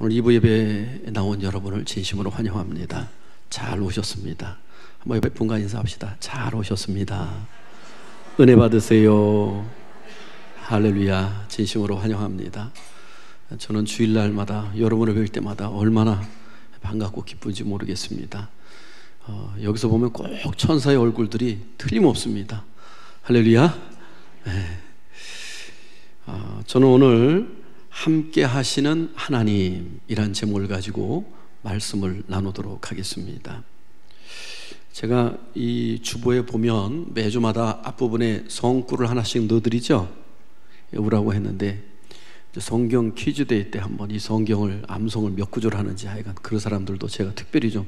오늘 2부 예배에 나온 여러분을 진심으로 환영합니다. 잘 오셨습니다. 한번 옆에 분과 인사합시다. 잘 오셨습니다. 은혜 받으세요. 할렐루야. 진심으로 환영합니다. 저는 주일날마다 여러분을 뵐 때마다 얼마나 반갑고 기쁜지 모르겠습니다. 여기서 보면 꼭 천사의 얼굴들이 틀림없습니다. 할렐루야. 네. 저는 오늘 함께 하시는 하나님이란 제목을 가지고 말씀을 나누도록 하겠습니다. 제가 이 주보에 보면 매주마다 앞부분에 성구를 하나씩 넣어드리죠. 외우라고 했는데 성경 퀴즈데이 때 한번 이 성경을 암송을 몇 구절 하는지 하여간 그런 사람들도 제가 특별히 좀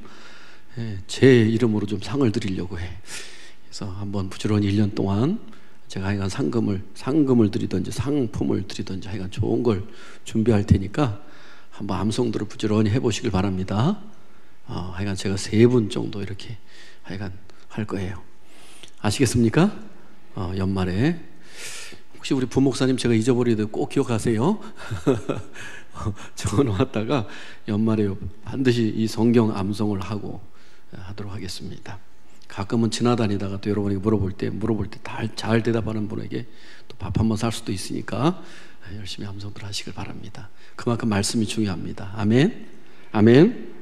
제 이름으로 좀 상을 드리려고 해. 그래서 한번 부지런히 1년 동안 제가 하여간 상금을 드리든지 상품을 드리든지 하여간 좋은 걸 준비할 테니까 한번 암송들을 부지런히 해보시길 바랍니다. 하여간 제가 3분 정도 이렇게 하여간 할 거예요. 아시겠습니까? 연말에 혹시 우리 부목사님 제가 잊어버리는데 꼭 기억하세요. 적어놓았다가 연말에 반드시 이 성경 암송을 하도록 하겠습니다. 가끔은 지나다니다가 또 여러분에게 물어볼 때 잘 대답하는 분에게 또 밥 한번 살 수도 있으니까 열심히 암송들 하시길 바랍니다. 그만큼 말씀이 중요합니다. 아멘. 아멘.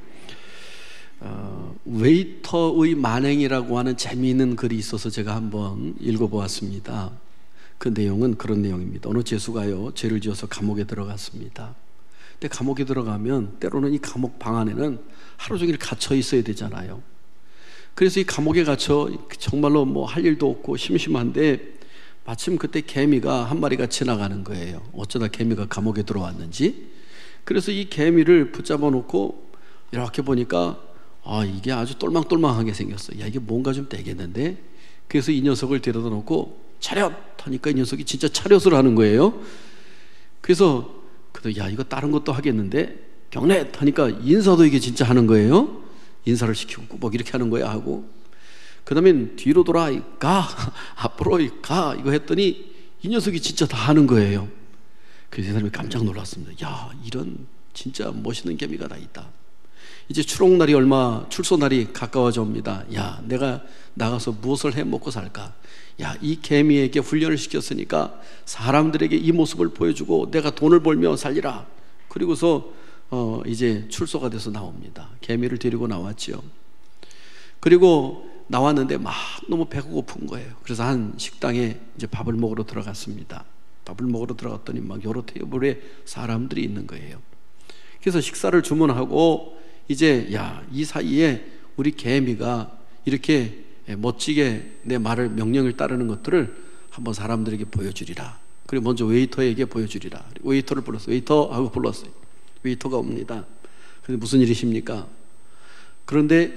웨이터의 만행이라고 하는 재미있는 글이 있어서 제가 한번 읽어보았습니다. 그 내용은 그런 내용입니다. 어느 죄수가요 죄를 지어서 감옥에 들어갔습니다. 근데 감옥에 들어가면 때로는 이 감옥 방 안에는 하루 종일 갇혀 있어야 되잖아요. 그래서 이 감옥에 갇혀 정말로 뭐 할 일도 없고 심심한데 마침 그때 개미가 한 마리가 지나가는 거예요. 어쩌다 개미가 감옥에 들어왔는지. 그래서 이 개미를 붙잡아 놓고 이렇게 보니까 이게 아주 똘망똘망하게 생겼어요. 야, 이게 뭔가 좀 되겠는데. 그래서 이 녀석을 데려다 놓고 차렷 하니까 이 녀석이 진짜 차렷을 하는 거예요. 그래서 야, 이거 다른 것도 하겠는데 경례 하니까 인사도 이게 진짜 하는 거예요. 인사를 시키고 꼭 이렇게 하는 거야 하고, 그 다음엔 뒤로 돌아 가 앞으로 가 이거 했더니 이 녀석이 진짜 다 하는 거예요. 그래서 이 사람이 깜짝 놀랐습니다. 야, 이런 진짜 멋있는 개미가 다 있다. 이제 출소날이 가까워져 옵니다. 야, 내가 나가서 무엇을 해 먹고 살까? 야, 이 개미에게 훈련을 시켰으니까 사람들에게 이 모습을 보여주고 내가 돈을 벌며 살리라. 그리고서 이제 출소가 돼서 나옵니다. 개미를 데리고 나왔죠. 그리고 나왔는데 막 너무 배가 고픈 거예요. 그래서 한 식당에 이제 밥을 먹으러 들어갔습니다. 밥을 먹으러 들어갔더니 막 여러 테이블에 사람들이 있는 거예요. 그래서 식사를 주문하고 이제 이 사이에 우리 개미가 이렇게 멋지게 내 명령을 따르는 것들을 한번 사람들에게 보여주리라. 그리고 먼저 웨이터에게 보여주리라. 웨이터를 불렀어요. 웨이터 하고 불렀어요. 웨이터가 옵니다. 근데 무슨 일이십니까? 그런데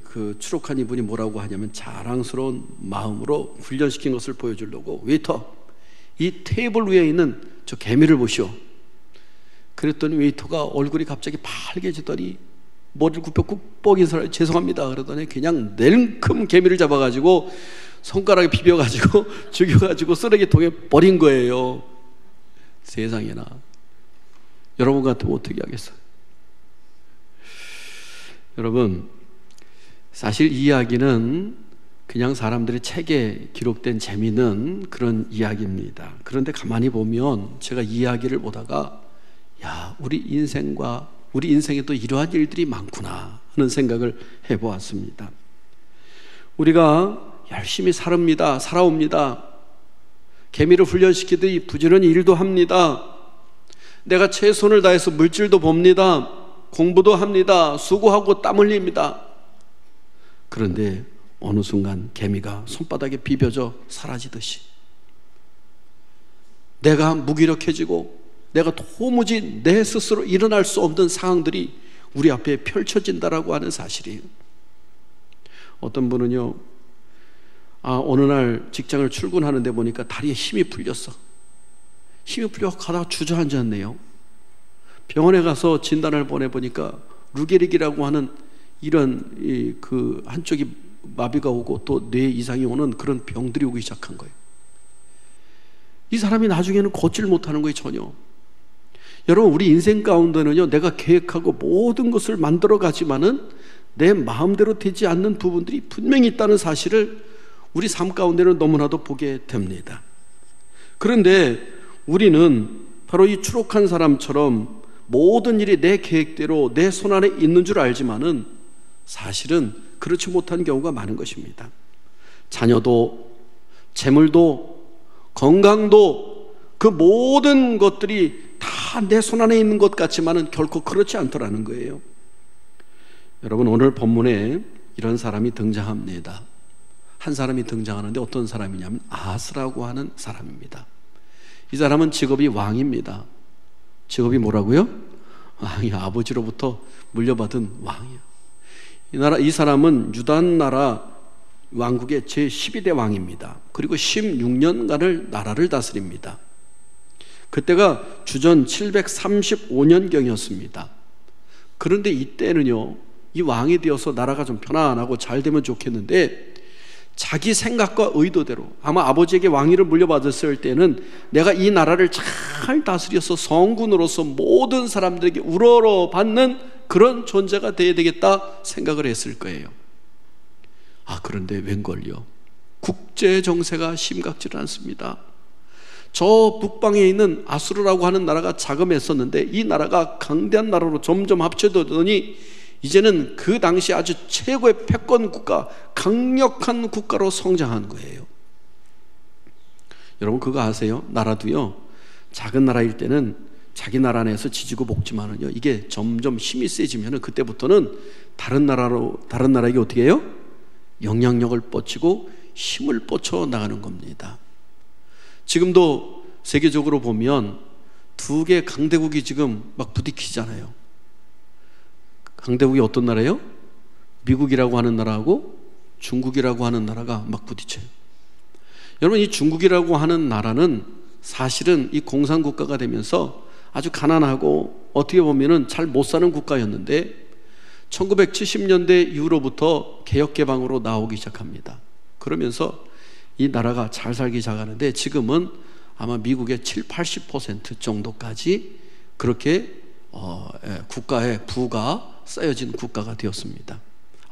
그 추록한 이분이 뭐라고 하냐면 자랑스러운 마음으로 훈련시킨 것을 보여주려고 웨이터, 이 테이블 위에 있는 저 개미를 보시오. 그랬더니 웨이터가 얼굴이 갑자기 빨개지더니 머리를 굽혀 꾹 인사를 죄송합니다 그러더니 그냥 냉큼 개미를 잡아가지고 손가락에 비벼가지고 죽여가지고 쓰레기통에 버린 거예요. 세상에나. 여러분 같으면 어떻게 하겠어요? 여러분, 사실 이 이야기는 그냥 사람들의 책에 기록된 재미있는 그런 이야기입니다. 그런데 가만히 보면 제가 이 이야기를 보다가 우리 인생에도 이러한 일들이 많구나 하는 생각을 해보았습니다. 우리가 열심히 살아옵니다. 개미를 훈련시키듯이 부지런히 일도 합니다. 내가 최선을 다해서 물질도 봅니다. 공부도 합니다. 수고하고 땀 흘립니다. 그런데 어느 순간 개미가 손바닥에 비벼져 사라지듯이 내가 무기력해지고 내가 도무지 내 스스로 일어날 수 없는 상황들이 우리 앞에 펼쳐진다라고 하는 사실이에요. 어떤 분은요, 어느 날 직장을 출근하는데 보니까 다리에 힘이 풀렸어. 힘이 풀려 가다가 주저앉았네요. 병원에 가서 진단을 보내보니까 루게릭이라고 하는 이런 그 한쪽이 마비가 오고 또 뇌 이상이 오는 그런 병들이 오기 시작한 거예요. 이 사람이 나중에는 걷지를 못하는 거예요, 전혀. 여러분, 우리 인생 가운데는요, 내가 계획하고 모든 것을 만들어 가지만은 내 마음대로 되지 않는 부분들이 분명히 있다는 사실을 우리 삶 가운데는 너무나도 보게 됩니다. 그런데 우리는 바로 이 추록한 사람처럼 모든 일이 내 계획대로 내 손안에 있는 줄 알지만은 사실은 그렇지 못한 경우가 많은 것입니다. 자녀도, 재물도, 건강도, 그 모든 것들이 다 내 손안에 있는 것 같지만은 결코 그렇지 않더라는 거예요. 여러분, 오늘 본문에 이런 사람이 등장합니다. 한 사람이 등장하는데 어떤 사람이냐면 아하스라고 하는 사람입니다. 이 사람은 직업이 왕입니다. 직업이 뭐라고요? 왕이, 아버지로부터 물려받은 왕이요. 이 사람은 유다 나라 왕국의 제12대 왕입니다. 그리고 16년간을 나라를 다스립니다. 그때가 주전 735년경이었습니다. 그런데 이때는요, 이 왕이 되어서 나라가 좀 편안하고 잘 되면 좋겠는데 자기 생각과 의도대로, 아마 아버지에게 왕위를 물려받았을 때는 내가 이 나라를 잘 다스려서 성군으로서 모든 사람들에게 우러러받는 그런 존재가 되어야 되겠다 생각을 했을 거예요. 그런데 웬걸요, 국제 정세가 심각지를 않습니다. 저 북방에 있는 아수르라고 하는 나라가 자금했었는데 이 나라가 강대한 나라로 점점 합쳐더니 이제는 그 당시 아주 최고의 패권 국가, 강력한 국가로 성장한 거예요. 여러분, 그거 아세요? 나라도요, 작은 나라일 때는 자기 나라 안에서 지지고 볶지만은요, 이게 점점 힘이 세지면은 그때부터는 다른 나라에게 어떻게 해요? 영향력을 뻗치고 힘을 뻗쳐 나가는 겁니다. 지금도 세계적으로 보면 두 개 강대국이 지금 막 부딪히잖아요. 강대국이 어떤 나라예요? 미국이라고 하는 나라하고 중국이라고 하는 나라가 막 부딪혀요. 여러분, 이 중국이라고 하는 나라는 사실은 이 공산국가가 되면서 아주 가난하고 어떻게 보면은 잘 못 사는 국가였는데 1970년대 이후로부터 개혁개방으로 나오기 시작합니다. 그러면서 이 나라가 잘 살기 시작하는데 지금은 아마 미국의 70-80% 정도까지 그렇게 국가의 부가 쌓여진 국가가 되었습니다.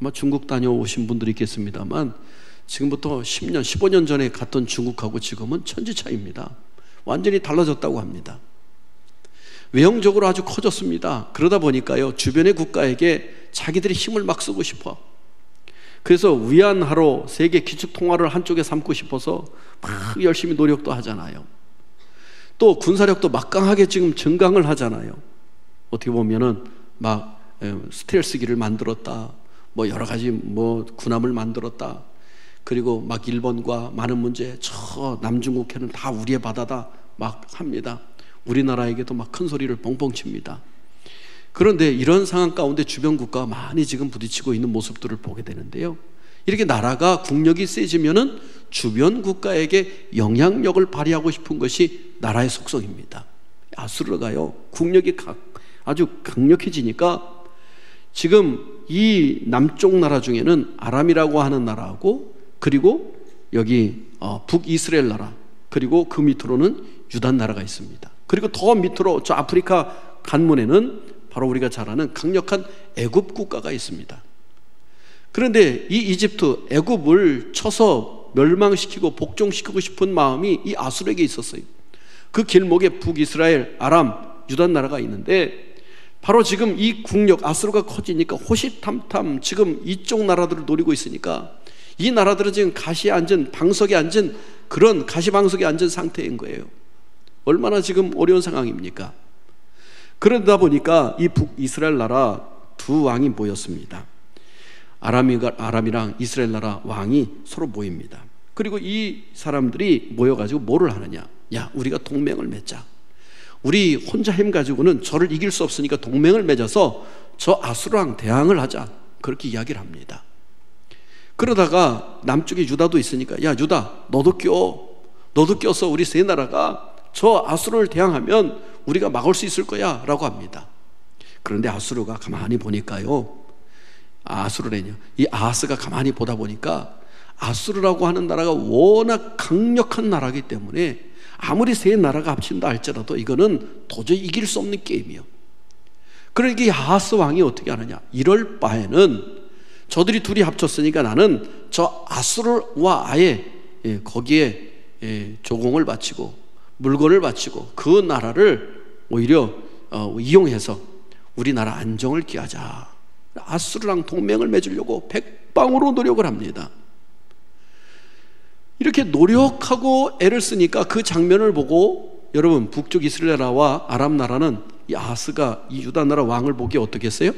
아마 중국 다녀오신 분들이 있겠습니다만 지금부터 10년, 15년 전에 갔던 중국하고 지금은 천지 차이입니다. 완전히 달라졌다고 합니다. 외형적으로 아주 커졌습니다. 그러다 보니까요, 주변의 국가에게 자기들이 힘을 막 쓰고 싶어. 그래서 위안화로 세계 기축통화를 한쪽에 삼고 싶어서 막 열심히 노력도 하잖아요. 또 군사력도 막강하게 지금 증강을 하잖아요. 어떻게 보면은 막 스텔스기를 만들었다, 뭐 여러 가지 뭐 군함을 만들었다, 그리고 막 일본과 많은 문제, 저 남중국해는 다 우리의 바다다 막 합니다. 우리나라에게도 막 큰 소리를 뻥뻥 칩니다. 그런데 이런 상황 가운데 주변 국가가 많이 지금 부딪히고 있는 모습들을 보게 되는데요, 이렇게 나라가 국력이 세지면은 주변 국가에게 영향력을 발휘하고 싶은 것이 나라의 속성입니다. 아수르가요, 국력이 아주 강력해지니까 지금 이 남쪽 나라 중에는 아람이라고 하는 나라하고, 그리고 여기 북이스라엘 나라, 그리고 그 밑으로는 유다 나라가 있습니다. 그리고 더 밑으로 저 아프리카 간문에는 바로 우리가 잘 아는 강력한 애굽 국가가 있습니다. 그런데 이 이집트, 애굽을 쳐서 멸망시키고 복종시키고 싶은 마음이 이 아수르에게 있었어요. 그 길목에 북이스라엘, 아람, 유다 나라가 있는데 바로 지금 이 국력, 아수르가 커지니까 호시탐탐 지금 이쪽 나라들을 노리고 있으니까 이 나라들은 지금 가시에 앉은, 방석에 앉은, 그런 가시방석에 앉은 상태인 거예요. 얼마나 지금 어려운 상황입니까? 그러다 보니까 이 북이스라엘 나라 두 왕이 모였습니다. 아람이랑 이스라엘 나라 왕이 서로 모입니다. 그리고 이 사람들이 모여가지고 뭐를 하느냐? 야, 우리가 동맹을 맺자. 우리 혼자 힘 가지고는 저를 이길 수 없으니까 동맹을 맺어서 저 아수르랑 대항을 하자. 그렇게 이야기를 합니다. 그러다가 남쪽에 유다도 있으니까, 야, 유다, 너도 껴서 우리 세 나라가 저 아수르를 대항하면 우리가 막을 수 있을 거야 라고 합니다. 그런데 아수르가 가만히 보니까요, 이 아하스가 가만히 보다 보니까 아수르라고 하는 나라가 워낙 강력한 나라이기 때문에 아무리 세 나라가 합친다 할지라도 이거는 도저히 이길 수 없는 게임이에요. 그러니까 아하스 왕이 어떻게 하느냐, 이럴 바에는 저들이 둘이 합쳤으니까 나는 저 아수르와 아예 거기에 조공을 바치고 물건을 바치고 그 나라를 오히려 이용해서 우리나라 안정을 기하자. 아수르랑 동맹을 맺으려고 백방으로 노력을 합니다. 이렇게 노력하고 애를 쓰니까 그 장면을 보고 여러분, 북쪽 이스라엘과 아람 나라는 이 아하스가 이 유다 나라 왕을 보기에 어떻게 했어요?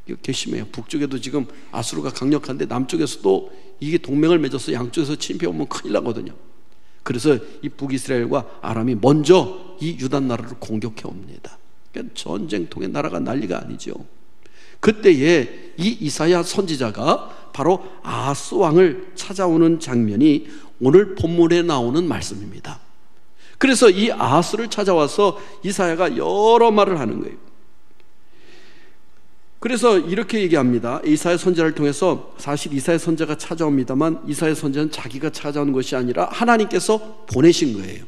이거 괘씸해요. 북쪽에도 지금 아수르가 강력한데 남쪽에서도 이게 동맹을 맺어서 양쪽에서 침입해오면 큰일 나거든요. 그래서 이 북이스라엘과 아람이 먼저 이 유다 나라를 공격해 옵니다. 그러니까 전쟁통의 나라가 난리가 아니죠. 그때에 이 이사야 선지자가 바로 아하스 왕을 찾아오는 장면이 오늘 본문에 나오는 말씀입니다. 그래서 이 아하스를 찾아와서 이사야가 여러 말을 하는 거예요. 그래서 이렇게 얘기합니다. 이사야 선지자를 통해서 사실 이사야 선지자가 찾아옵니다만 이사야 선지자는 자기가 찾아오는 것이 아니라 하나님께서 보내신 거예요.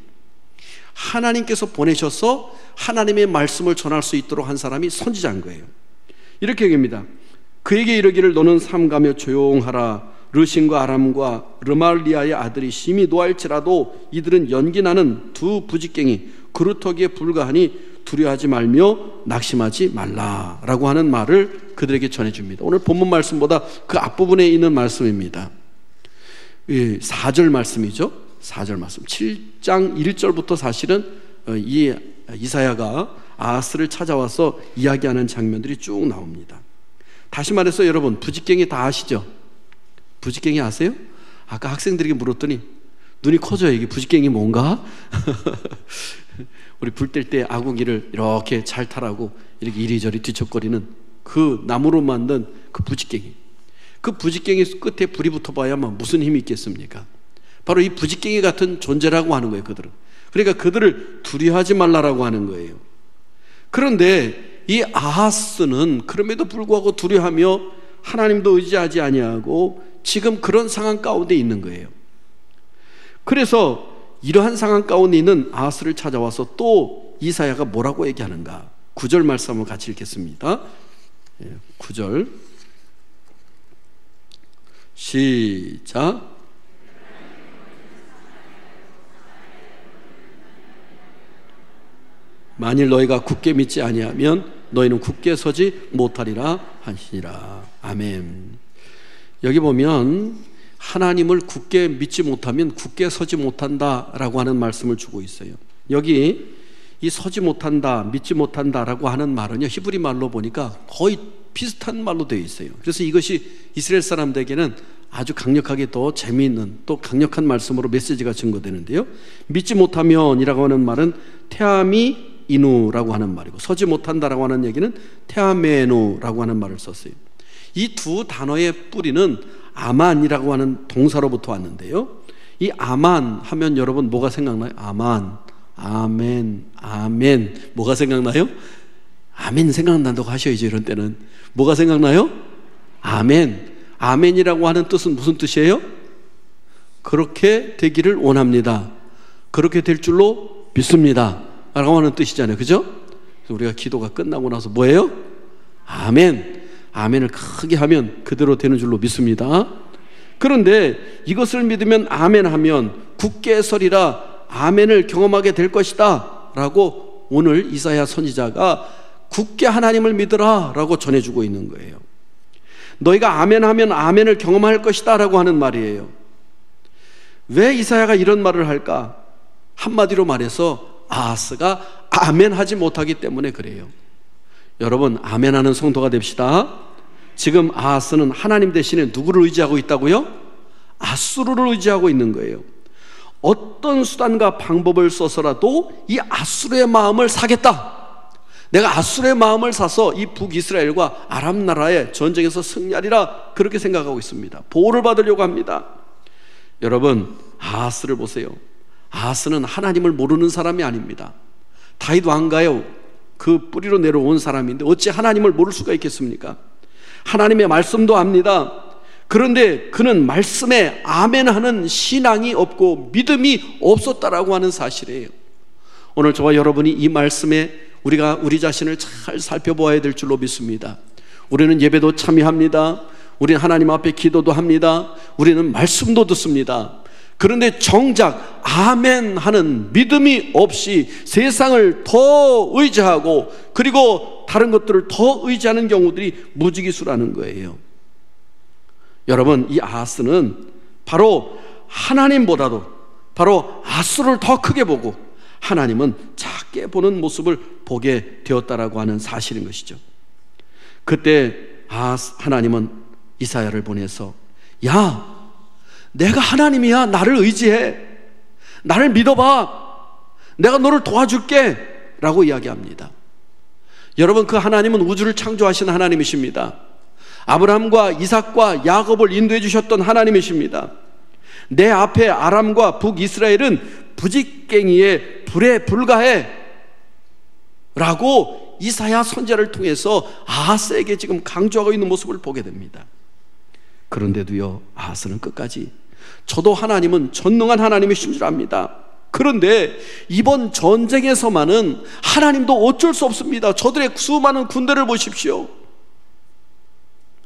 하나님께서 보내셔서 하나님의 말씀을 전할 수 있도록 한 사람이 선지자인 거예요. 이렇게 얘기합니다. 그에게 이르기를 너는 삼가며 조용하라. 르신과 아람과 르말리아의 아들이 심히 노할지라도 이들은 연기나는 두 부직갱이 그루터기에 불과하니 두려워하지 말며 낙심하지 말라라고 하는 말을 그들에게 전해줍니다. 오늘 본문 말씀보다 그 앞부분에 있는 말씀입니다. 4절 말씀이죠. 4절 말씀. 7장 1절부터 사실은 이 이사야가 아하스를 찾아와서 이야기하는 장면들이 쭉 나옵니다. 다시 말해서 여러분, 부직갱이 다 아시죠? 부직갱이 아세요? 아까 학생들에게 물었더니 눈이 커져요. 이게 부직갱이 뭔가? 우리 불 뗄 때 아궁이를 이렇게 잘 타라고 이렇게 이리저리 뒤척거리는 그 나무로 만든 그 부직갱이. 그 부직갱이 끝에 불이 붙어봐야만 무슨 힘이 있겠습니까? 바로 이 부직갱이 같은 존재라고 하는 거예요, 그들은. 그러니까 그들을 두려워하지 말라라고 하는 거예요. 그런데 이 아하스는 그럼에도 불구하고 두려워하며 하나님도 의지하지 아니하고 지금 그런 상황 가운데 있는 거예요. 그래서 이러한 상황 가운데 있는 아하스를 찾아와서 또 이사야가 뭐라고 얘기하는가? 9절 말씀 한번 같이 읽겠습니다. 9절 시작. 만일 너희가 굳게 믿지 아니하면 너희는 굳게 서지 못하리라 하시니라. 아멘. 여기 보면 하나님을 굳게 믿지 못하면 굳게 서지 못한다라고 하는 말씀을 주고 있어요. 여기 이 서지 못한다, 믿지 못한다라고 하는 말은요, 히브리 말로 보니까 거의 비슷한 말로 되어 있어요. 그래서 이것이 이스라엘 사람들에게는 아주 강력하게 더 재미있는 또 강력한 말씀으로 메시지가 증거되는데요, 믿지 못하면이라고 하는 말은 테아미 이누라고 하는 말이고, 서지 못한다라고 하는 얘기는 테아메누라고 하는 말을 썼어요. 이 두 단어의 뿌리는 아만이라고 하는 동사로부터 왔는데요, 이 아만 하면 여러분 뭐가 생각나요? 아만, 아멘, 아멘. 뭐가 생각나요? 아멘 생각난다고 하셔야죠. 이런 때는 뭐가 생각나요? 아멘. 아멘이라고 하는 뜻은 무슨 뜻이에요? 그렇게 되기를 원합니다, 그렇게 될 줄로 믿습니다 라고 하는 뜻이잖아요. 그죠? 그래서 우리가 기도가 끝나고 나서 뭐예요? 아멘. 아멘을 크게 하면 그대로 되는 줄로 믿습니다. 그런데 이것을 믿으면 아멘 하면 굳게 서리라, 아멘을 경험하게 될 것이다 라고 오늘 이사야 선지자가 굳게 하나님을 믿으라 라고 전해주고 있는 거예요. 너희가 아멘 하면 아멘을 경험할 것이다 라고 하는 말이에요. 왜 이사야가 이런 말을 할까? 한마디로 말해서 아하스가 아멘 하지 못하기 때문에 그래요. 여러분, 아멘 하는 성도가 됩시다. 지금 아하스는 하나님 대신에 누구를 의지하고 있다고요? 아수르를 의지하고 있는 거예요. 어떤 수단과 방법을 써서라도 이 아수르의 마음을 사겠다, 내가 아수르의 마음을 사서 이 북이스라엘과 아람 나라의 전쟁에서 승리하리라, 그렇게 생각하고 있습니다. 보호를 받으려고 합니다. 여러분, 아하스를 보세요. 아하스는 하나님을 모르는 사람이 아닙니다. 다윗 왕가요, 그 뿌리로 내려온 사람인데 어찌 하나님을 모를 수가 있겠습니까? 하나님의 말씀도 압니다. 그런데 그는 말씀에 아멘하는 신앙이 없고 믿음이 없었다라고 하는 사실이에요. 오늘 저와 여러분이 이 말씀에 우리가 우리 자신을 잘 살펴보아야 될 줄로 믿습니다. 우리는 예배도 참여합니다. 우리는 하나님 앞에 기도도 합니다. 우리는 말씀도 듣습니다. 그런데 정작 아멘 하는 믿음이 없이 세상을 더 의지하고 그리고 다른 것들을 더 의지하는 경우들이 무지기수라는 거예요. 여러분, 이 아하스는 바로 하나님보다도 바로 아수를 더 크게 보고 하나님은 작게 보는 모습을 보게 되었다라고 하는 사실인 것이죠. 그때 하나님은 이사야를 보내서 야, 내가 하나님이야. 나를 의지해. 나를 믿어봐. 내가 너를 도와줄게 라고 이야기합니다. 여러분, 그 하나님은 우주를 창조하신 하나님이십니다. 아브라함과 이삭과 야곱을 인도해 주셨던 하나님이십니다. 내 앞에 아람과 북이스라엘은 부직갱이에 불에 불과해 라고 이사야 선지자를 통해서 아하스에게 지금 강조하고 있는 모습을 보게 됩니다. 그런데도요, 아하스는 끝까지 저도 하나님은 전능한 하나님이신 줄 압니다. 그런데 이번 전쟁에서만은 하나님도 어쩔 수 없습니다. 저들의 수많은 군대를 보십시오.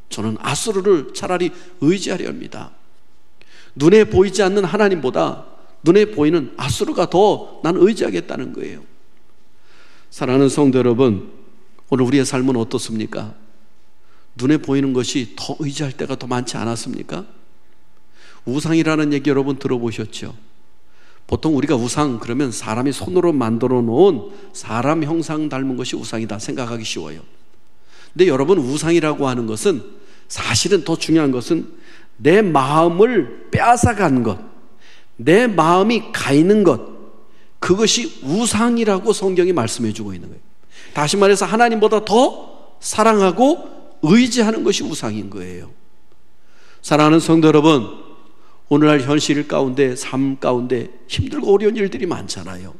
저는 아수르를 차라리 의지하려 합니다. 눈에 보이지 않는 하나님보다 눈에 보이는 아수르가 더 난 의지하겠다는 거예요. 사랑하는 성도 여러분, 오늘 우리의 삶은 어떻습니까? 눈에 보이는 것이 더 의지할 때가 더 많지 않았습니까? 우상이라는 얘기 여러분 들어보셨죠? 보통 우리가 우상 그러면 사람이 손으로 만들어 놓은 사람 형상 닮은 것이 우상이다 생각하기 쉬워요. 근데 여러분, 우상이라고 하는 것은 사실은 더 중요한 것은 내 마음을 빼앗아간 것, 내 마음이 가 있는 것, 그것이 우상이라고 성경이 말씀해 주고 있는 거예요. 다시 말해서 하나님보다 더 사랑하고 의지하는 것이 우상인 거예요. 사랑하는 성도 여러분, 오늘날 현실 가운데, 삶 가운데 힘들고 어려운 일들이 많잖아요.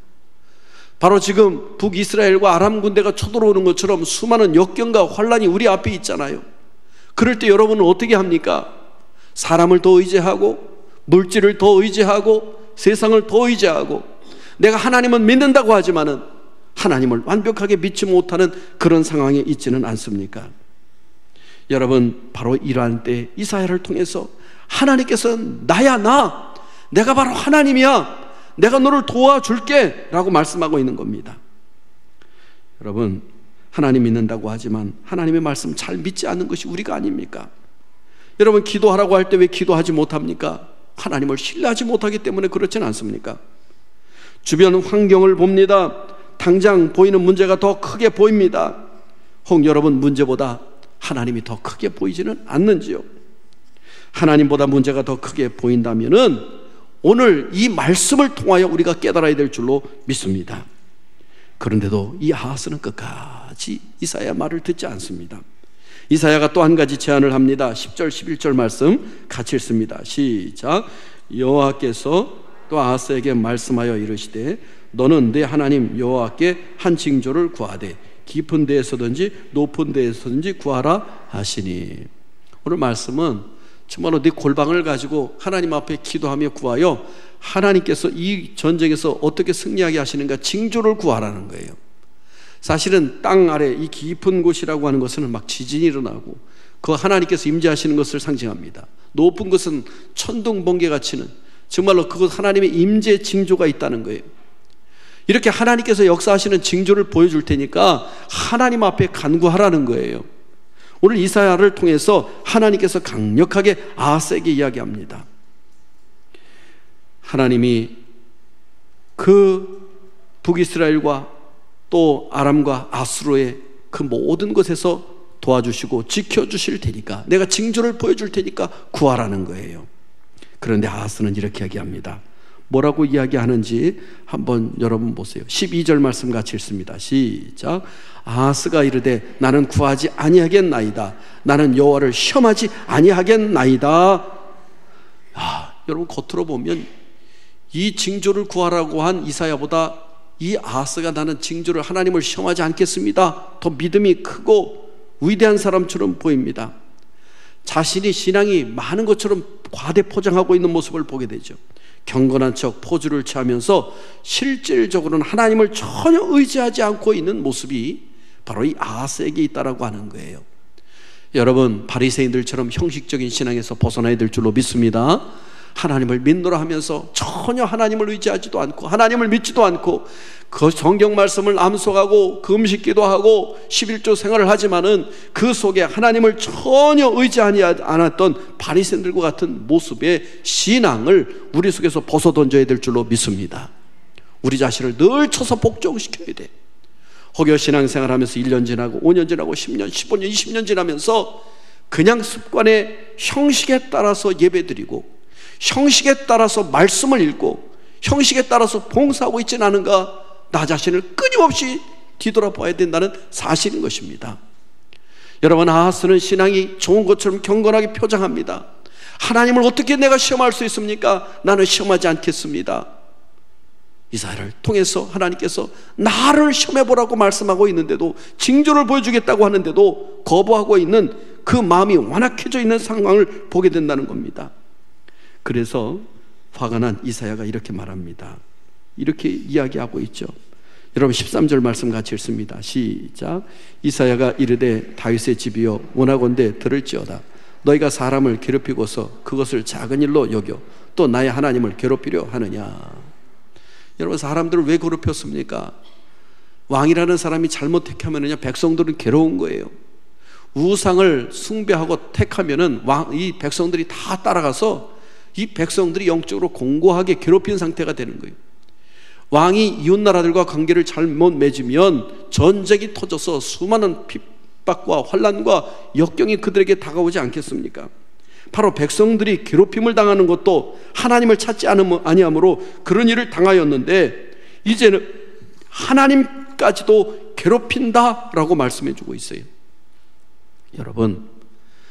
바로 지금 북이스라엘과 아람 군대가 쳐들어오는 것처럼 수많은 역경과 환란이 우리 앞에 있잖아요. 그럴 때 여러분은 어떻게 합니까? 사람을 더 의지하고 물질을 더 의지하고 세상을 더 의지하고 내가 하나님은 믿는다고 하지만은 하나님을 완벽하게 믿지 못하는 그런 상황에 있지는 않습니까? 여러분, 바로 이러한 때 이사야를 통해서 하나님께서 나야, 내가 바로 하나님이야, 내가 너를 도와줄게 라고 말씀하고 있는 겁니다. 여러분, 하나님 믿는다고 하지만 하나님의 말씀 잘 믿지 않는 것이 우리가 아닙니까? 여러분, 기도하라고 할 때 왜 기도하지 못합니까? 하나님을 신뢰하지 못하기 때문에 그렇지는 않습니까? 주변 환경을 봅니다. 당장 보이는 문제가 더 크게 보입니다. 혹 여러분, 문제보다 하나님이 더 크게 보이지는 않는지요? 하나님보다 문제가 더 크게 보인다면은 오늘 이 말씀을 통하여 우리가 깨달아야 될 줄로 믿습니다. 그런데도 이 아하스는 끝까지 이사야 말을 듣지 않습니다. 이사야가 또 한 가지 제안을 합니다. 10절 11절 말씀 같이 읽습니다. 시작. 여호와께서 또 아하스에게 말씀하여 이르시되 너는 네 하나님 여호와께 한 징조를 구하되 깊은 데에서든지 높은 데에서든지 구하라 하시니. 오늘 말씀은 정말로 네 골방을 가지고 하나님 앞에 기도하며 구하여 하나님께서 이 전쟁에서 어떻게 승리하게 하시는가 징조를 구하라는 거예요. 사실은 땅 아래 이 깊은 곳이라고 하는 것은 막 지진이 일어나고 그 하나님께서 임재하시는 것을 상징합니다. 높은 것은 천둥 번개가 치는, 정말로 그곳 하나님의 임재 징조가 있다는 거예요. 이렇게 하나님께서 역사하시는 징조를 보여줄 테니까 하나님 앞에 간구하라는 거예요. 오늘 이사야를 통해서 하나님께서 강력하게 아하스에게 이야기합니다. 하나님이 그 북이스라엘과 또 아람과 아수르의 그 모든 것에서 도와주시고 지켜주실 테니까, 내가 징조를 보여줄 테니까 구하라는 거예요. 그런데 아하스는 이렇게 이야기합니다. 뭐라고 이야기하는지 한번 여러분 보세요. 12절 말씀 같이 읽습니다. 시작. 아하스가 이르되 나는 구하지 아니하겠나이다. 나는 여호와를 시험하지 아니하겠나이다. 여러분, 겉으로 보면 이 징조를 구하라고 한 이사야보다 이 아하스가 나는 징조를, 하나님을 시험하지 않겠습니다, 더 믿음이 크고 위대한 사람처럼 보입니다. 자신이 신앙이 많은 것처럼 과대 포장하고 있는 모습을 보게 되죠. 경건한 척 포즈를 취하면서 실질적으로는 하나님을 전혀 의지하지 않고 있는 모습이 바로 이 아하스에게 있다라고 하는 거예요. 여러분, 바리새인들처럼 형식적인 신앙에서 벗어나야 될 줄로 믿습니다. 하나님을 믿노라 하면서 전혀 하나님을 의지하지도 않고 하나님을 믿지도 않고 그 성경 말씀을 암송하고 금식기도 하고 11조 생활을 하지만은 그 속에 하나님을 전혀 의지하지 않았던 바리새인들과 같은 모습의 신앙을 우리 속에서 벗어 던져야 될 줄로 믿습니다. 우리 자신을 늘 쳐서 복종시켜야 돼. 혹여 신앙생활 하면서 1년 지나고 5년 지나고 10년, 15년, 20년 지나면서 그냥 습관의 형식에 따라서 예배드리고 형식에 따라서 말씀을 읽고 형식에 따라서 봉사하고 있지는 않은가, 나 자신을 끊임없이 뒤돌아봐야 된다는 사실인 것입니다. 여러분, 아하스는 신앙이 좋은 것처럼 경건하게 표장합니다. 하나님을 어떻게 내가 시험할 수 있습니까? 나는 시험하지 않겠습니다. 이사야를 통해서 하나님께서 나를 시험해보라고 말씀하고 있는데도, 징조를 보여주겠다고 하는데도 거부하고 있는 그 마음이 완악해져 있는 상황을 보게 된다는 겁니다. 그래서 화가 난 이사야가 이렇게 말합니다. 이렇게 이야기하고 있죠. 여러분, 13절 말씀 같이 읽습니다. 시작. 이사야가 이르되 다윗의 집이여 원하건대 들을지어다. 너희가 사람을 괴롭히고서 그것을 작은 일로 여겨 또 나의 하나님을 괴롭히려 하느냐. 여러분, 사람들을 왜 괴롭혔습니까? 왕이라는 사람이 잘못 택하면은요, 백성들은 괴로운 거예요. 우상을 숭배하고 택하면은 이 백성들이 다 따라가서 이 백성들이 영적으로 공고하게 괴롭힌 상태가 되는 거예요. 왕이 이웃나라들과 관계를 잘못 맺으면 전쟁이 터져서 수많은 핍박과 환난과 역경이 그들에게 다가오지 않겠습니까? 바로 백성들이 괴롭힘을 당하는 것도 하나님을 찾지 아니하므로 그런 일을 당하였는데, 이제는 하나님까지도 괴롭힌다라고 말씀해주고 있어요. 여러분,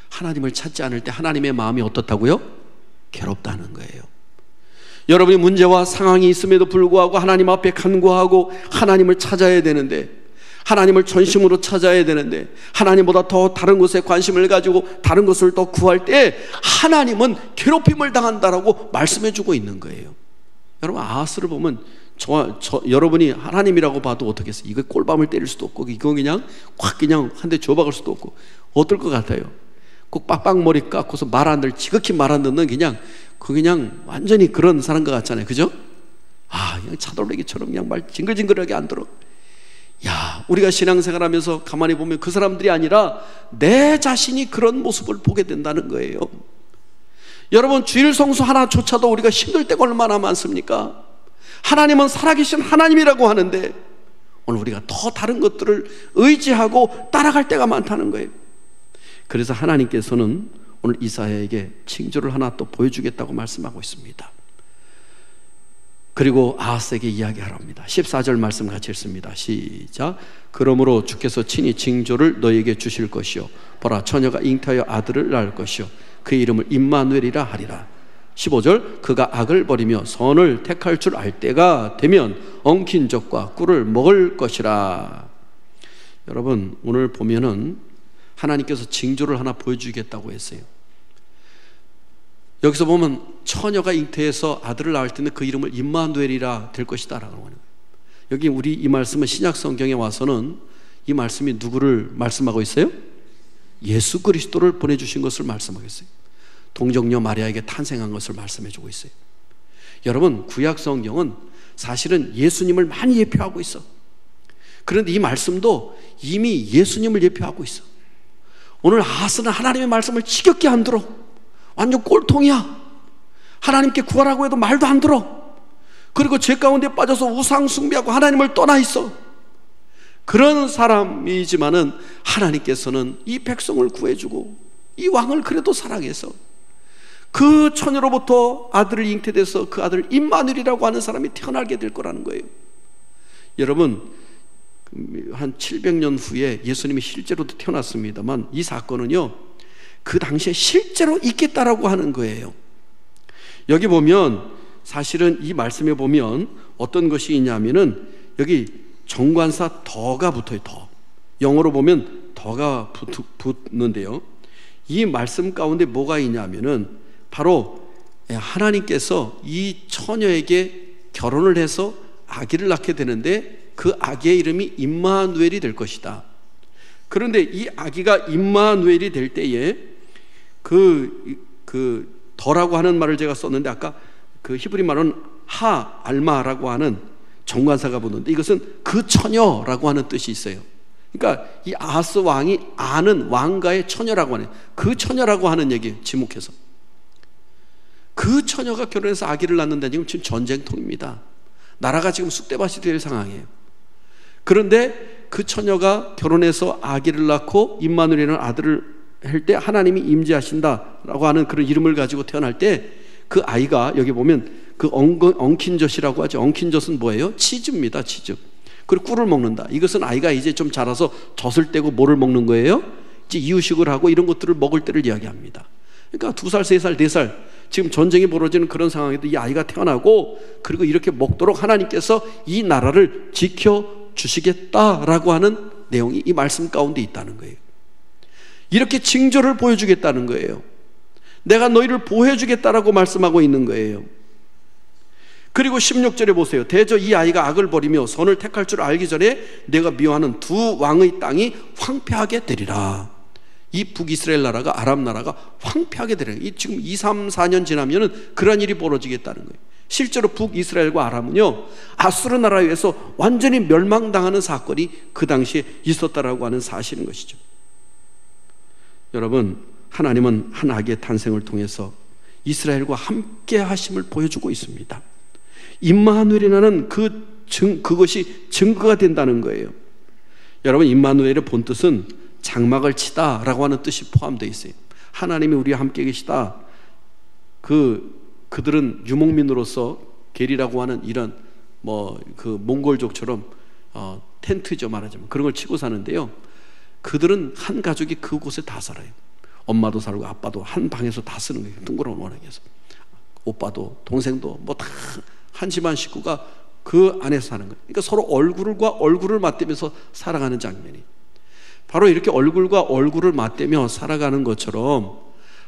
하나님을 찾지 않을 때 하나님의 마음이 어떻다고요? 괴롭다는 거예요. 여러분이 문제와 상황이 있음에도 불구하고 하나님 앞에 간구하고 하나님을 찾아야 되는데, 하나님을 전심으로 찾아야 되는데, 하나님보다 더 다른 것에 관심을 가지고 다른 것을 더 구할 때 하나님은 괴롭힘을 당한다라고 말씀해주고 있는 거예요. 여러분, 아하스를 보면 여러분이 하나님이라고 봐도 어떻겠어요? 이거 꼴밤을 때릴 수도 없고 이거 그냥 확 그냥 한 대 줘박을 수도 없고 어떨 것 같아요? 꼭 빡빡머리 깎고서 말 안 듣는, 지극히 말 안 듣는 그냥 완전히 그런 사람 것 같잖아요. 그죠? 그냥 차돌배기처럼 그냥 말 징글징글하게 안 들어. 우리가 신앙생활 하면서 가만히 보면 그 사람들이 아니라 내 자신이 그런 모습을 보게 된다는 거예요. 여러분, 주일 성수 하나조차도 우리가 힘들 때가 얼마나 많습니까? 하나님은 살아계신 하나님이라고 하는데 오늘 우리가 더 다른 것들을 의지하고 따라갈 때가 많다는 거예요. 그래서 하나님께서는 오늘 이사야에게 징조를 하나 또 보여주겠다고 말씀하고 있습니다. 그리고 아하스에게 이야기하라 합니다. 14절 말씀 같이 읽습니다. 시작. 그러므로 주께서 친히 징조를 너에게 주실 것이요 보라, 처녀가 잉태하여 아들을 낳을 것이요 그의 이름을 임마누엘이라 하리라. 15절. 그가 악을 버리며 선을 택할 줄 알 때가 되면 엉킨 적과 꿀을 먹을 것이라. 여러분, 오늘 보면은 하나님께서 징조를 하나 보여주겠다고 했어요. 여기서 보면 처녀가 잉태해서 아들을 낳을 때는 그 이름을 임마누엘이라 될 것이다 라고 하는 거예요. 여기 우리 이 말씀은 신약 성경에 와서는 이 말씀이 누구를 말씀하고 있어요? 예수 그리스도를 보내주신 것을 말씀하고 있어요. 동정녀 마리아에게 탄생한 것을 말씀해주고 있어요. 여러분, 구약 성경은 사실은 예수님을 많이 예표하고 있어. 그런데 이 말씀도 이미 예수님을 예표하고 있어. 오늘 아하스는 하나님의 말씀을 지겹게 안 들어. 완전 꼴통이야. 하나님께 구하라고 해도 말도 안 들어. 그리고 죄 가운데 빠져서 우상 숭배하고 하나님을 떠나 있어. 그런 사람이지만은 하나님께서는 이 백성을 구해주고 이 왕을 그래도 사랑해서 그 처녀로부터 아들을 잉태돼서 그 아들 임마누엘이라고 하는 사람이 태어나게 될 거라는 거예요. 여러분, 한 700년 후에 예수님이 실제로도 태어났습니다만 이 사건은요, 그 당시에 실제로 있겠다라고 하는 거예요. 여기 보면 사실은 이 말씀에 보면 어떤 것이 있냐면은 여기 정관사 더가 붙어요. 더. 영어로 보면 더가 붙는데요, 이 말씀 가운데 뭐가 있냐면은 바로 하나님께서 이 처녀에게 결혼을 해서 아기를 낳게 되는데 그 아기의 이름이 임마누엘이 될 것이다. 그런데 이 아기가 임마누엘이 될 때에 더라고 하는 말을 제가 썼는데 아까 그 히브리 말은 알마라고 하는 정관사가 붙는데 이것은 그 처녀라고 하는 뜻이 있어요. 그러니까 이 아하스 왕이 아는 왕가의 처녀라고 하는 그 처녀라고 하는 얘기예요. 지목해서 그 처녀가 결혼해서 아기를 낳는다는 지금 전쟁통입니다. 나라가 지금 쑥대밭이 될 상황이에요. 그런데 그 처녀가 결혼해서 아기를 낳고 임마누엘이라는 아들을 할 때 하나님이 임재하신다라고 하는 그런 이름을 가지고 태어날 때 그 아이가 여기 보면 그 엉킨젖이라고 하죠. 엉킨젖은 뭐예요? 치즈입니다. 치즈. 그리고 꿀을 먹는다. 이것은 아이가 이제 좀 자라서 젖을 떼고 뭐를 먹는 거예요? 이제 이유식을 하고 이런 것들을 먹을 때를 이야기합니다. 그러니까 2살, 3살, 4살 지금 전쟁이 벌어지는 그런 상황에도 이 아이가 태어나고 그리고 이렇게 먹도록 하나님께서 이 나라를 지켜주시겠다라고 하는 내용이 이 말씀 가운데 있다는 거예요. 이렇게 징조를 보여주겠다는 거예요. 내가 너희를 보호해주겠다라고 말씀하고 있는 거예요. 그리고 16절에 보세요. 대저 이 아이가 악을 버리며 선을 택할 줄 알기 전에 내가 미워하는 두 왕의 땅이 황폐하게 되리라. 이 북이스라엘 나라가 아람 나라가 황폐하게 되리라. 이 지금 2, 3, 4년 지나면은 그런 일이 벌어지겠다는 거예요. 실제로 북이스라엘과 아람은요 아수르 나라에 의해서 완전히 멸망당하는 사건이 그 당시에 있었다라고 하는 사실인 것이죠. 여러분, 하나님은 한 아기의 탄생을 통해서 이스라엘과 함께 하심을 보여주고 있습니다. 임마누엘이라는 그것이 증거가 된다는 거예요. 여러분, 임마누엘의 본뜻은 장막을 치다라고 하는 뜻이 포함되어 있어요. 하나님이 우리와 함께 계시다. 그들은 유목민으로서 게리라고 하는 이런 몽골족처럼 텐트죠, 말하자면 그런 걸 치고 사는데요. 그들은 한 가족이 그곳에 다 살아요. 엄마도 살고 아빠도 한 방에서 다 쓰는 거예요. 둥그런 원액에서 오빠도 동생도 다 한 집안 식구가 그 안에서 사는 거예요. 그러니까 서로 얼굴과 얼굴을 맞대면서 살아가는 장면이 바로 이렇게 얼굴과 얼굴을 맞대며 살아가는 것처럼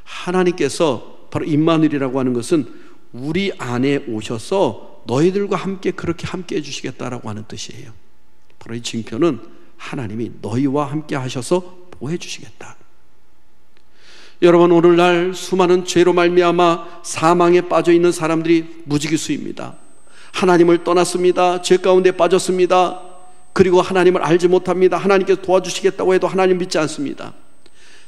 하나님께서 바로 임마누엘이라고 하는 것은 우리 안에 오셔서 너희들과 함께 그렇게 함께 해주시겠다라고 하는 뜻이에요. 바로 이 징표는 하나님이 너희와 함께 하셔서 보호해 주시겠다. 여러분, 오늘날 수많은 죄로 말미암아 사망에 빠져 있는 사람들이 무지기수입니다. 하나님을 떠났습니다. 죄 가운데 빠졌습니다. 그리고 하나님을 알지 못합니다. 하나님께서 도와주시겠다고 해도 하나님 믿지 않습니다.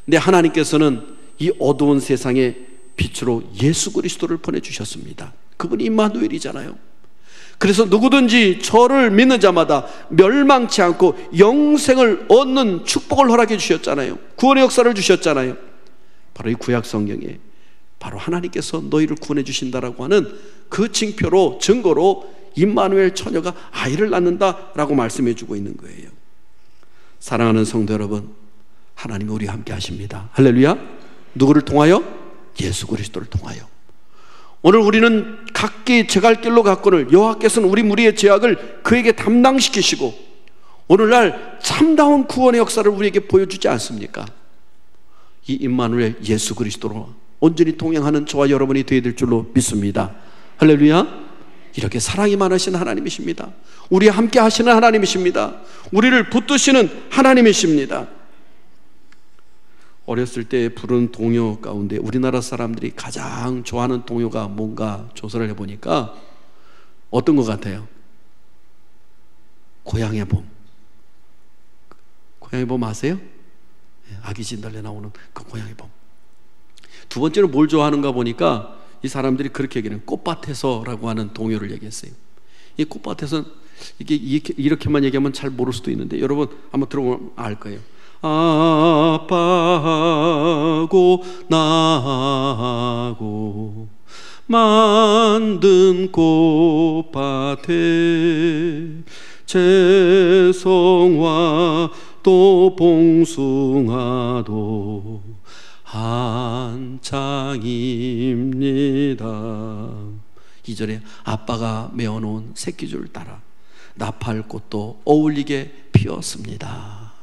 근데 하나님께서는 이 어두운 세상에 빛으로 예수 그리스도를 보내주셨습니다. 그분이 임마누엘이잖아요. 그래서 누구든지 저를 믿는 자마다 멸망치 않고 영생을 얻는 축복을 허락해 주셨잖아요. 구원의 역사를 주셨잖아요. 바로 이 구약 성경에 바로 하나님께서 너희를 구원해 주신다라고 하는 그 징표로, 증거로 임마누엘 처녀가 아이를 낳는다라고 말씀해 주고 있는 거예요. 사랑하는 성도 여러분, 하나님이 우리와 함께 하십니다. 할렐루야. 누구를 통하여? 예수 그리스도를 통하여. 오늘 우리는 각기 제갈 길로 갔거늘 여호와께서는 우리 무리의 죄악을 그에게 담당시키시고 오늘날 참다운 구원의 역사를 우리에게 보여주지 않습니까? 이 임마누엘 예수 그리스도로 온전히 동행하는 저와 여러분이 되어야 될 줄로 믿습니다. 할렐루야. 이렇게 사랑이 많으신 하나님이십니다. 우리와 함께 하시는 하나님이십니다. 우리를 붙드시는 하나님이십니다. 어렸을 때 부른 동요 가운데 우리나라 사람들이 가장 좋아하는 동요가 뭔가 조사를 해보니까 어떤 것 같아요? 고향의 봄. 고향의 봄 아세요? 아기 진달래 나오는 그 고향의 봄. 두 번째로 뭘 좋아하는가 보니까 이 사람들이 그렇게 얘기해요. 꽃밭에서라고 하는 동요를 얘기했어요. 이 꽃밭에서 이게 이렇게만 얘기하면 잘 모를 수도 있는데 여러분 한번 들어보면 알 거예요. 아빠하고 나하고 만든 꽃밭에 채송화 또 봉숭아도 한창입니다. 2절에 아빠가 메어놓은 새끼줄 따라 나팔꽃도 어울리게 피었습니다.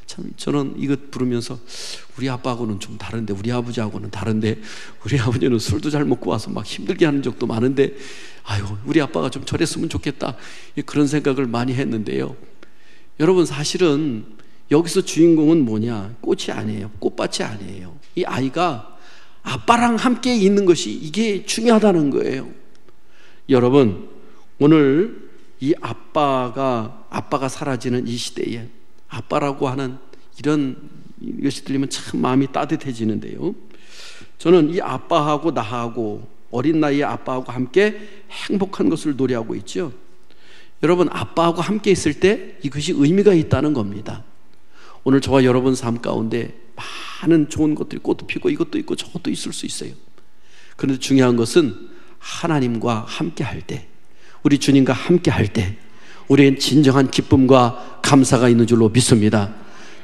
참 저는 이것 부르면서 우리 아빠하고는 좀 다른데, 우리 아버지하고는 다른데, 우리 아버지는 술도 잘 먹고 와서 막 힘들게 하는 적도 많은데, 아유 우리 아빠가 좀 저랬으면 좋겠다, 그런 생각을 많이 했는데요. 여러분, 사실은 여기서 주인공은 뭐냐? 꽃이 아니에요. 꽃밭이 아니에요. 이 아이가 아빠랑 함께 있는 것이 이게 중요하다는 거예요. 여러분, 오늘 이 아빠가 사라지는 이 시대에 아빠라고 하는 이런 것이 들리면 참 마음이 따뜻해지는데요. 저는 이 아빠하고 나하고 어린 나이에 아빠하고 함께 행복한 것을 노래하고 있죠. 여러분, 아빠하고 함께 있을 때 이것이 의미가 있다는 겁니다. 오늘 저와 여러분 삶 가운데 많은 좋은 것들이, 꽃도 피고 이것도 있고 저것도 있을 수 있어요. 그런데 중요한 것은 하나님과 함께 할 때, 우리 주님과 함께 할 때 우리는 진정한 기쁨과 감사가 있는 줄로 믿습니다.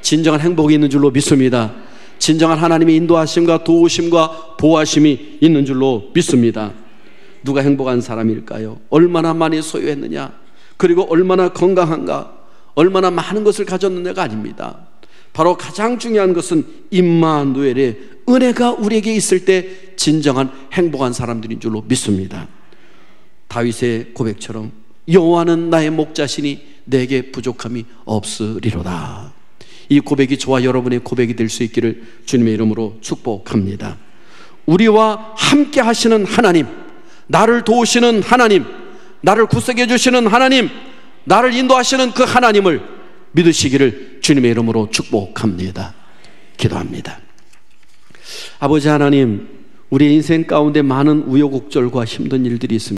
진정한 행복이 있는 줄로 믿습니다. 진정한 하나님의 인도하심과 도우심과 보호하심이 있는 줄로 믿습니다. 누가 행복한 사람일까요? 얼마나 많이 소유했느냐, 그리고 얼마나 건강한가, 얼마나 많은 것을 가졌느냐가 아닙니다. 바로 가장 중요한 것은 임마누엘의 은혜가 우리에게 있을 때 진정한 행복한 사람들인 줄로 믿습니다. 다윗의 고백처럼 여호와는 나의 목자시니 내게 부족함이 없으리로다. 이 고백이 저와 여러분의 고백이 될 수 있기를 주님의 이름으로 축복합니다. 우리와 함께 하시는 하나님, 나를 도우시는 하나님, 나를 구속해 주시는 하나님, 나를 인도하시는 그 하나님을 믿으시기를 주님의 이름으로 축복합니다. 기도합니다. 아버지 하나님, 우리 인생 가운데 많은 우여곡절과 힘든 일들이 있습니다.